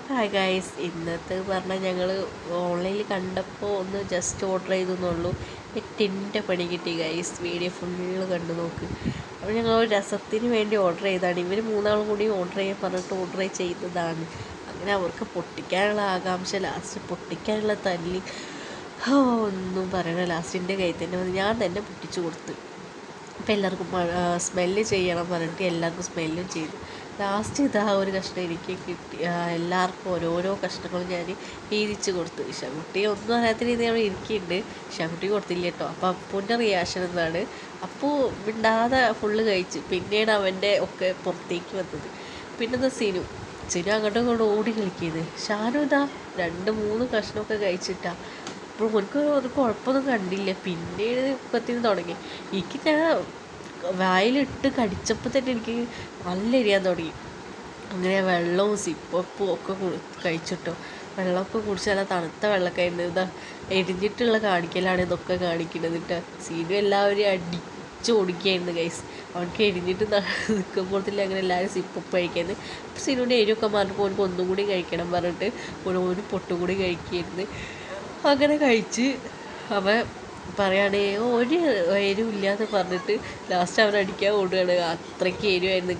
Hi guys, ഇന്നത്തെ പറഞ്ഞാൽ ഞങ്ങൾ ഓൺലൈനിൽ കണ്ടപ്പോൾ ഒന്ന് ജസ്റ്റ് ഓർഡർ ചെയ്തെന്നുള്ളൂ. എട്ടിൻ്റെ പണി കിട്ടി ഗൈസ്. വീഡിയോ ഫുള്ള് കണ്ടു നോക്ക്. അപ്പോൾ ഞങ്ങൾ ഒരു രസത്തിന് വേണ്ടി ഓർഡർ ചെയ്തതാണ്. ഇവർ മൂന്നാളും കൂടി ഓർഡർ ചെയ്യാൻ പറഞ്ഞിട്ട് ഓർഡർ ചെയ്തതാണ്. അങ്ങനെ അവർക്ക് പൊട്ടിക്കാനുള്ള ആകാംക്ഷ, ലാസ്റ്റ് പൊട്ടിക്കാനുള്ള തല്ലി ഒന്നും പറയണ. ലാസ്റ്റിൻ്റെ കയ്യിൽ തന്നെ വന്ന് ഞാൻ തന്നെ പൊട്ടിച്ചു കൊടുത്ത്. അപ്പോൾ എല്ലാവർക്കും സ്മെല്ല് ചെയ്യണം പറഞ്ഞിട്ട് എല്ലാവർക്കും സ്മെല്ലും ചെയ്തു. ലാസ്റ്റ് ഇതാ ഒരു കഷ്ണം എനിക്ക് കിട്ടി. എല്ലാവർക്കും ഓരോരോ കഷ്ണങ്ങളും ഞാൻ വീതിച്ച് കൊടുത്തു. ഷാകുട്ടി ഒന്നും അറിയാത്ത രീതിയിൽ ഇരിക്കുന്നുണ്ട്. ഷാകുട്ടി കൊടുത്തില്ല കേട്ടോ. അപ്പോൾ അപ്പൂൻ്റെ റിയാക്ഷൻ എന്താണ്, അപ്പൂ മിണ്ടാതെ ഫുള്ള് കഴിച്ച്. പിന്നീട് അവൻ്റെ ഒക്കെ പുറത്തേക്ക് വന്നത്. പിന്നെ സിനു അങ്ങോട്ടും ഇങ്ങോട്ടും ഓടി കളിക്കുന്നത്. ഷാനു ഇതാ 2-3 കഷ്ണമൊക്കെ കഴിച്ചിട്ടാണ്. അപ്പോൾ എനിക്ക് ഒരു കുഴപ്പമൊന്നും കണ്ടില്ല. പിന്നീട് മുഖത്തിന് തുടങ്ങി. എനിക്ക് ഞാൻ വായിലിട്ട് കടിച്ചപ്പോൾ തന്നെ എനിക്ക് നല്ല എരിയാൻ തുടങ്ങി. അങ്ങനെ വെള്ളവും സിപ്പപ്പും ഒക്കെ കഴിച്ചിട്ടോ. വെള്ളമൊക്കെ കുടിച്ച് നല്ല തണുത്ത വെള്ളമൊക്കെ ആയിരുന്നു. ഇതാ എരിഞ്ഞിട്ടുള്ള കാണിക്കലാണ് ഇതൊക്കെ കാണിക്കുന്നത് കേട്ടോ. സീനു എല്ലാവരും അടിച്ച് ഓടിക്കുകയായിരുന്നു ഗൈസ്. അവർക്ക് എരിഞ്ഞിട്ട് നിൽക്കുമ്പോഴത്തില്ല അങ്ങനെ എല്ലാവരും സിപ്പപ്പ് കഴിക്കുന്നത്. അപ്പോൾ സീനുവിൻ്റെ എരിവൊക്കെ മാറിയപ്പോൾ അവർക്ക് ഒന്നും കൂടി കഴിക്കണം പറഞ്ഞിട്ട് ഒരു പൊട്ടും കൂടി കഴിക്കുകയായിരുന്നു. അങ്ങനെ കഴിച്ച് അവൻ പറയുകയാണേ ഒരു എരിവില്ലാന്ന് പറഞ്ഞിട്ട് ലാസ്റ്റ് അവൻ അടിക്കാൻ ഓടുകയാണ്. അത്രയ്ക്ക് എരിവായിരുന്നു.